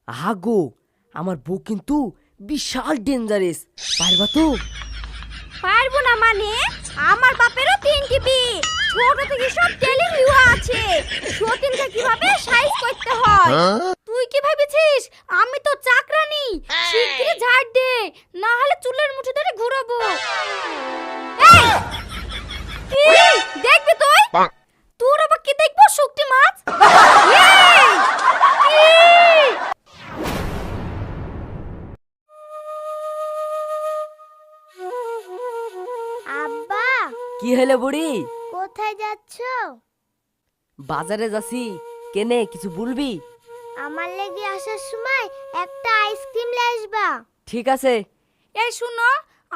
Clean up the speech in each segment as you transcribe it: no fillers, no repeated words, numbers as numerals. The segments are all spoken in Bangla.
আগো আমার বউ কিন্তু বিশাল ডেঞ্জারাস, পারবা তো? পারবো না মানে? আমার বাপেরও 3টি বিয়ে, ছোট থেকে সব ট্রেনিং লিওয়া আছে। সতীনকে কিভাবে সাইজ করতে হয়। তুই কি ভেবেছিস আমি তো চাকরানি? শিগগিরই ঝাড় দে, না হলে চুলের মুঠি ধরে ঘুরাবো। এই কি দেখবি তুই? তোর আবার কি দেখবো? শুকটি মাছ? এই কি? আব্বা, কি হলো বুড়ি? কোথায় যাচ্ছো? বাজারে যাচ্ছি। কেনে কিছু বলবি? আমার লেগে আসার সময় একটা আইসক্রিম নিয়ে আসবা। ঠিক আছে। এই শুনো,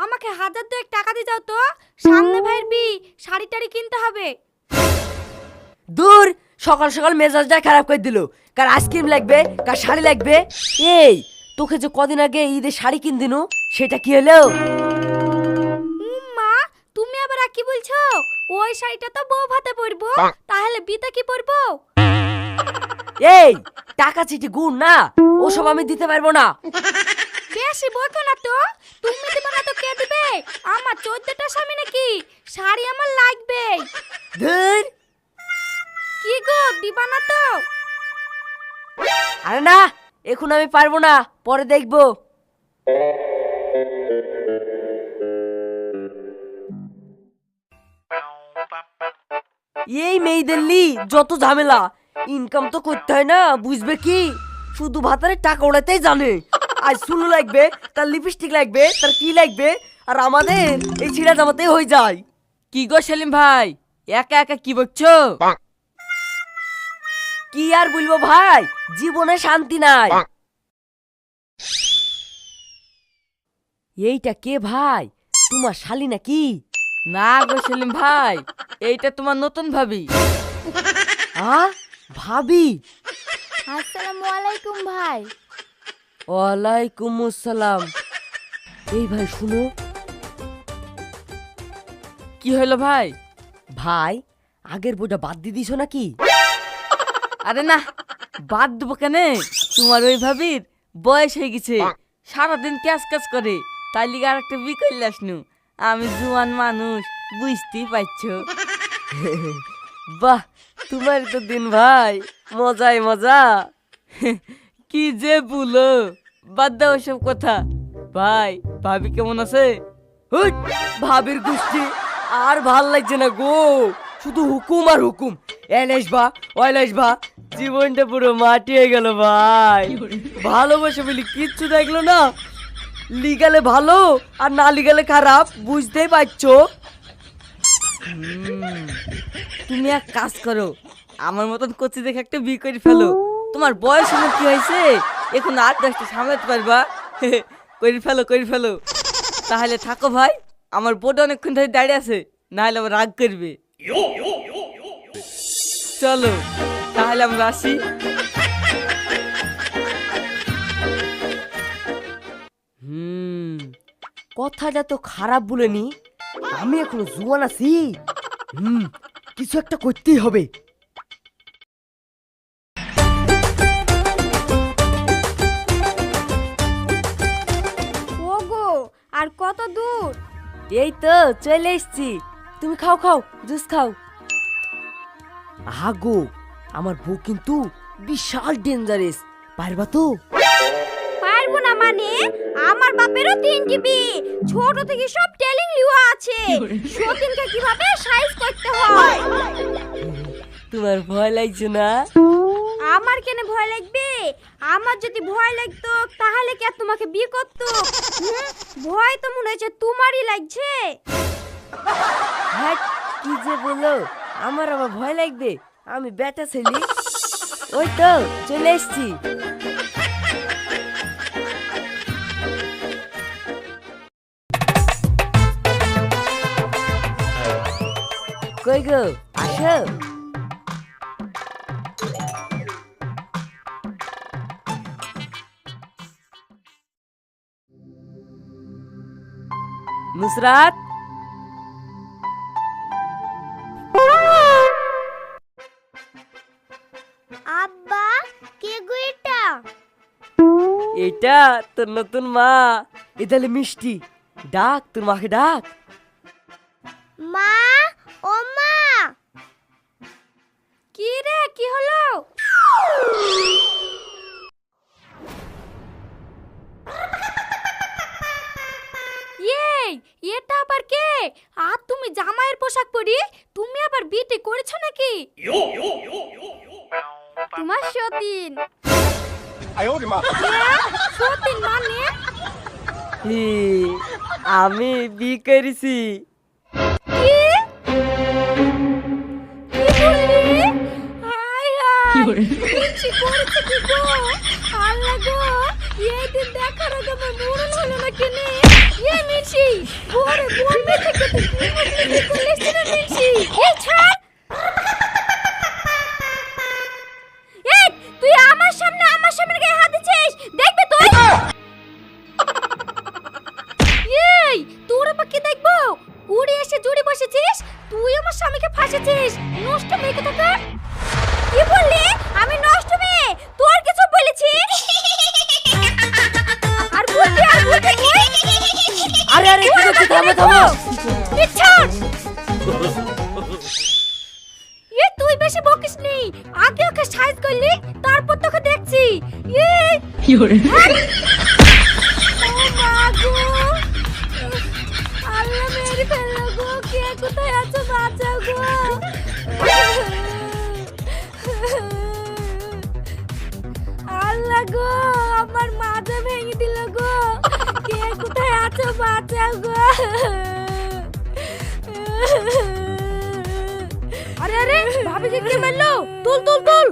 আমাকে 1000 টাকা দিয়ে যাও তো। সামনে ভাইয়ের বি, শাড়ি টাড়ি কিনতে হবে। দূর, সকাল সকাল মেজাজটা খারাপ করে দিল। কার আইসক্রিম লাগবে, কার শাড়ি লাগবে। এই তোকে যে কদিন আগে ঈদে শাড়ি কিন দিনু, সেটা কি হলো? মা, তুমি আবার কি বলছো? ওই শাড়িটা তো বউ ভাতে পরবো, তাহলে বিতে কি পরবো? এই টাকা চিঠি গুণ না, ওসব আমি দিতে পারবো না। বেশি বকো না তো। তুমি দিবে না তো কে দিবে? আমার 14টা স্বামী নাকি? শাড়ি আমার লাগবে। ধুর, কি গো, দিবা না তো? আরে না, এখন আমি পারবো না, পরে দেখবো। এই মেয়েদের লি যত ঝামেলা, ইনকাম তো করতে হয় না, বুঝবে কি? শুধু ভাতারে টাকা ওড়াতেই জানে। আজ চুল লাগবে, তার লিপস্টিক লাগবে, তার কি লাগবে, আর আমাদের এই ছিঁড়া জামাতেই হয়ে যায়। কি গো সেলিম ভাই, একা একা কি বকছো? কি আর বলবো ভাই, জীবনে শান্তি নাই। এইটা কে ভাই? তোমার শালি নাকি? না গো সেলিম ভাই, এইটা তোমার নতুন ভাবি। ভাবি? আসসালামু আলাইকুম ভাই। ওয়ালাইকুম আসসালাম। এই ভাই শুনো। কি হলো ভাই? ভাই, আগের বইটা বাদ দিয়ে দিছো নাকি? আরে না, বাদ দেবো কেনে? তোমার ওই ভাবির বয়স হয়ে গেছে, সারাদিন ক্যাশ ক্যাশ করে, তাই লিগে আর একটা বি করলে আসনু। আমি জুয়ান মানুষ, বুঝতেই পারছো। বাহ, তোমার তো দিন ভাই মজাই মজা। কি যে বলো, বাদ দাও সব কথা। ভাই, ভাবি কেমন আছে? হুট, ভাবির গোষ্ঠী আর ভাল লাগছে না গো, শুধু হুকুম আর হুকুম। এলেসবা ওইলেসবা, জীবনটা পুরো মাটি হয়ে গেল ভাই। ভালোবাসা বলি কিচ্ছু দেখলো না। লিগালে ভালো আর না লিগালে খারাপ, বুঝতেই পারছো। তুমি এক কাজ করো, আমার মতন কচি দেখে একটা বিয়ে করে ফেলো। তোমার বয়স হলো কি হয়েছে, এখন 8-10টা সামলাতে পারবা। করে ফেলো, করে ফেলো। তাহলে থাকো ভাই, আমার বোর্ড অনেকক্ষণ ধরে দাঁড়িয়ে আছে, নাহলে আবার রাগ করবে। চলো তাহলে আমরা আসি। কথাটা তো খারাপ বলেনি, আমি এখনো জুয়ান আছি। কিছু একটা করতেই হবে। ওগো, আর কত দূর? এই তো চলে এসছি। তুমি খাও খাও, জুস খাও। আগো আমার বউ কিন্তু বিশাল ডেঞ্জারাস, পারবা তো? পারবো না মানে? আমার বাপেরও 3টি বিয়ে, ছোট থেকে সব ট্রেনিং লিওয়া আছে। সতীনকে কিভাবে সাইজ করতে হয়। তোমার ভয় লাগছে না? আমার কেন ভয় লাগবে? আমার যদি ভয় লাগতো তাহলে কি আর তোমাকে বিয়ে করতো? ভয় তো মনে হচ্ছে তোমারই লাগছে। হ্যাঁ, কি যে বলো, আমার আবার ভয় লাগবে? আমি বেটা ছেলে। ওই তো চলে এসছি। কই গো, আসো। নুসরাত, আব্বা, কে গো এটা? এটা তোর নতুন মা। এদালে মিষ্টি, ডাক তোর মাকে ডাক। মা, ও মা। কি রে, কি হলো? এই, এটা আবার কে? আর তুমি জামাইয়ের পোশাক পরি তুমি আবার বিয়ে করেছো নাকি? তোমার সতীন। সতীন মানে? হি, আমি বি করেছি। কি? কি বললি? হায় হায়, মিষ্টি করেছে কি গো? আল্লাহ গো, এই দিন দেখার আগে আমার মরণ হলো না কেনে? এ মিষ্টি, ঘরে বলবে থেকে তুই কি বললি করলিস রে মিষ্টি? এই ছাড়। এই, তুই আমার সামনে গায়ে হাত দিছিস, দেখবে তুই? এই, তোর আবার কি দেখবো? উড়ে এসে জুড়ে বসেছিস, তুই আমার স্বামীকে ফাঁসেছিস। নষ্ট মেয়ে কোথাকার। কি বললি? আমি নষ্ট মেয়ে? তোর কিছু বলেছি? আর বলবি তুই? আরে আরে কি করছিস? থামো থামো। ছাড়। এ তুই বেশি বকিস নি, আগে ওকে সাইজ করলি, তারপর তোকে দেখছি। এই কি হরে? আল্লাহ মেরে ফেললো গো, কে কোথায় আছো বাঁচাও গো। আল্লাহ গো, আমার মাথা ভেঙে দিল গো, কে কোথায় আছো বাঁচাও গো। আরে আরে, ভাবিকে কে মারলো? তুল তুল তুল।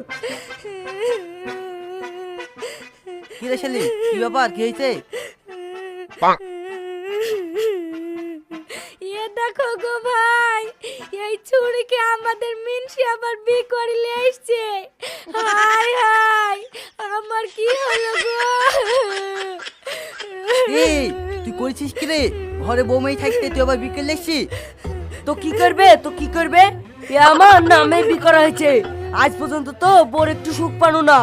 কি রে শালি, কি ব্যাপার, কি হয়েছে? এ দেখো গো ভাই, এই ছুরিকে আমাদের মিনসি আবার বিয়ে করে নিয়ে এসছে। হায় হায়, আমার কি হলো গো। এই তুই করেছিস কি রে? ঘরে বৌমাই থাকতে তুই আবার বিকেল লেখছি? তো কি করবে, তো কি করবে? এ আমার নামে বি করা হয়েছে। আজ পর্যন্ত তো বোর একটু সুখ পানো না।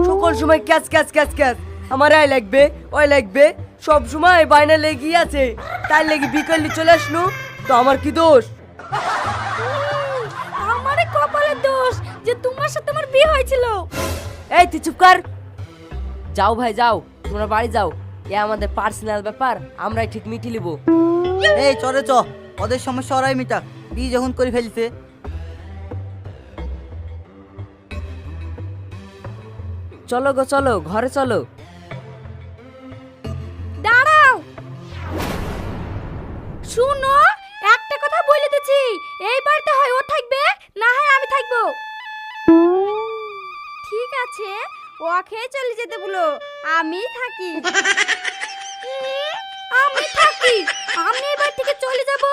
সকল সময় ক্যাচ ক্যাচ ক্যাচ ক্যাচ, আমার আয় লাগবে ওই লাগবে, সব সময় বাইনা লেগেই আছে। তাই লেগে বিকেলে চলে আসনু, তো আমার কি দোষ? আমারে কপালের দোষ যে তোমার সাথে আমার বিয়ে হয়েছিল। এই তুই চুপ কর। যাও ভাই যাও, তোমরা বাড়ি যাও। এ আমাদের পার্সোনাল ব্যাপার, আমরাই ঠিক মিটিয়ে নিব। এই চরে চ, ওদের সমস্যা ওরাই মিটাক, বিয়ে যখন করে ফেলছে। চলো গো চলো, ঘরে চলো। দাঁড়াও, শুনো, একটা কথা বলে দিচ্ছি, এই বাড়িতে হয় ও থাকবে, না হয় আমি থাকবো। ঠিক আছে, ওকে চলে যেতে বলো, আমি থাকি। আমি থাকি? আমি এই বাড়ি থেকে চলে যাব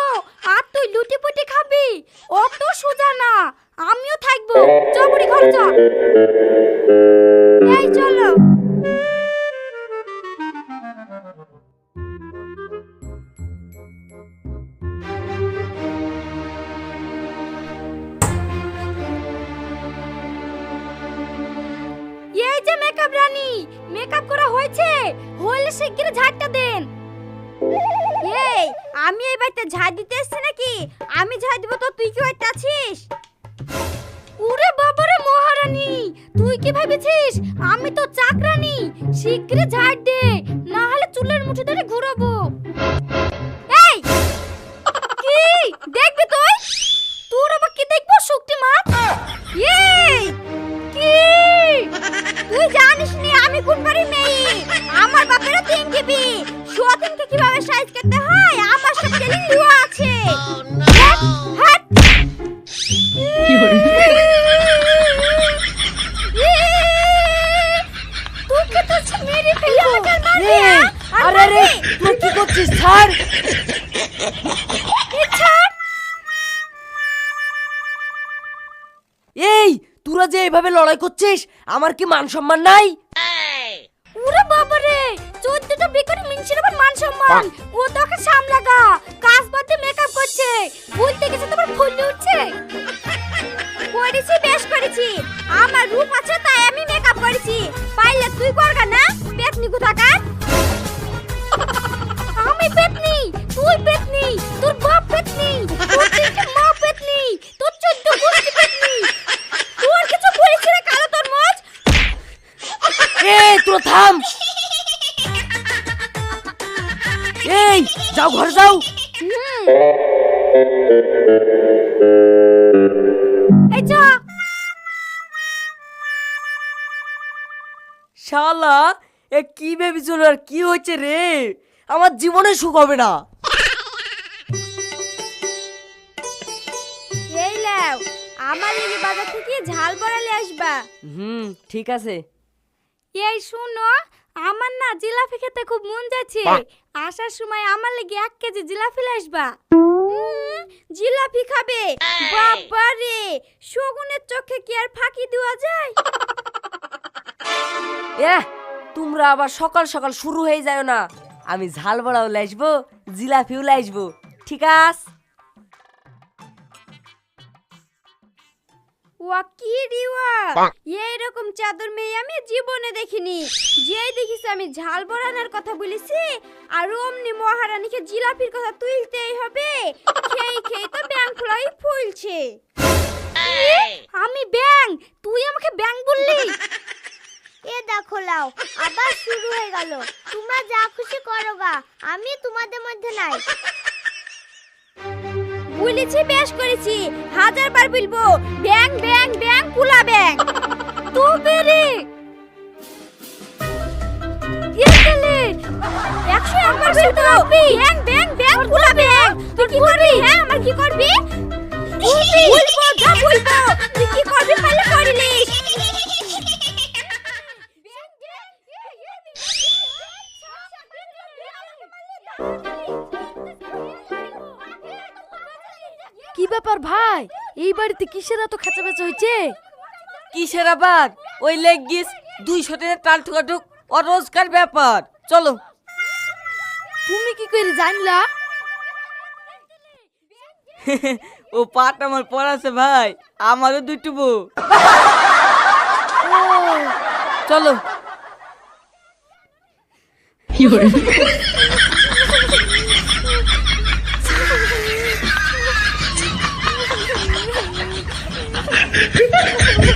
আর তুই লুটি পুটি খাবি? অত সোজা না, আমিও থাকবো। চবড়ি ঘরে যা। এই চলো। এই যে মেকআপ রানী, মেকআপ করা হয়েছে, হলে শিগগির ঝাড়টা দেন। এই, আমি এই বাড়িতে ঝাড় দিতে এসেছি নাকি? আমি ঝাড় দিব তো তুই কি হইতে আছিস? ওরে বাবারে মহারানী, তুই কি ভেবেছিস আমি তো চাকরানী? শিগগির ঝাড় দে, না হলে চুলের মুঠি ধরে ঘুরাবো। এই কি দেখবি তুই? তোর আবার কি দেখবো শুকটি মাছ? এই কি তুই জানিস নি আমি কোন বাড়ির মেয়ে? আমার বাপেরও 3টি বিয়ে, সতীনকে কিভাবে সাইজ করতে হয় আমার সব ট্রেনিং দেওয়া আছে। হাট, হাট। তোকে তো মেরে ফেলবো। আরে আরে তুই কি করছিস? ছাড়। ছাড়। এই তোরা যে এইভাবে লড়াই করছিস, আমার কি মান সম্মান নাই? ওরে বাবা রে, 14টা বিকরি মিনছির আবার মান সম্মান। ও তোকে সামলাগা, কাজ বাদে মেকআপ করছে, বলতে গেছে তোমার ফুল উঠছে। করেছি, বেশ করেছি, আমার রূপ আছে তাই আমি মেকআপ করেছি। পাইলে তুই করগা না, পেট পেতনি কোথাকার। আমি পেতনি, তুই পেতনি, তোর বাপ পেতনি, তোর তিনটে মা পেতনি, তোর 14 গোষ্ঠী পেতনি। তোর কিছু বলেছি রে কালো তরমুজ? এই তোরা থাম। এই যাও ঘরে যাও। এই চ। শালা এ কি ভেবেছিল আর কি হচ্ছে রে? আমার জীবনে সুখ হবে না। এই লাও, আমার লাগি বাজার থেকে ঝাল বড়ালে আসবা। ঠিক আছে। এই শুনো, আমার না জিলাপি খেতে খুব মন যাচ্ছে। আসার সময় আমার লাগি 1 কেজি জিলাপি আসবা। জিলাপি খাবে? বাবা রে, শগুনের চোখে কি আর ফাঁকি দেওয়া যায়? তোমরা আবার সকাল সকাল শুরু হয়ে যায় না। আমি ঝাল বড়াও লাইসবো, জিলাপিও লাইসবো, ঠিক আছে? ওয়া কি রিওয়া, এইরকম চাদর মেয়ে আমি জীবনে দেখিনি। যেই দেখিস আমি ঝাল বড়ানোর কথা বলেছি, আর অমনি মহারানীকে জিলাপির কথা তুলতেই হবে। খেয়ে খেয়ে তো ব্যাং ফ্লাই ফুলছে। আমি ব্যাং, তুই আমাকে ব্যাং বললি? এ দেখো লাও, আবার শুরু হয়ে গেল। তোমরা যা খুশি করো গা, আমি তোমাদের মধ্যে নাই। বলেছি বেশ করেছি, 1000 বার বলবো ব্যাং ব্যাং ব্যাং কুলা ব্যাং। তবে রে গেলে 101 বার বলতো ব্যাং ব্যাং ব্যাং কুলা ব্যাং। তুই কি করবি? হ্যাঁ আমার কি করবি? বলবো যা বলবো, তুই কি করবি পারলে করিলিস। কি ব্যাপার ভাই, এই বাড়িতে কিসের এত খেচাবেচা হয়েছে? কিসের আবার? ওই লেগ গিস 200 টাকা টাল ঠুকাঠুক অরোজকার ব্যাপার। চলো। তুমি কি করে জানলা? ও পাট আমার পড়াছে ভাই, আমারও দুটুবো। চলো। কি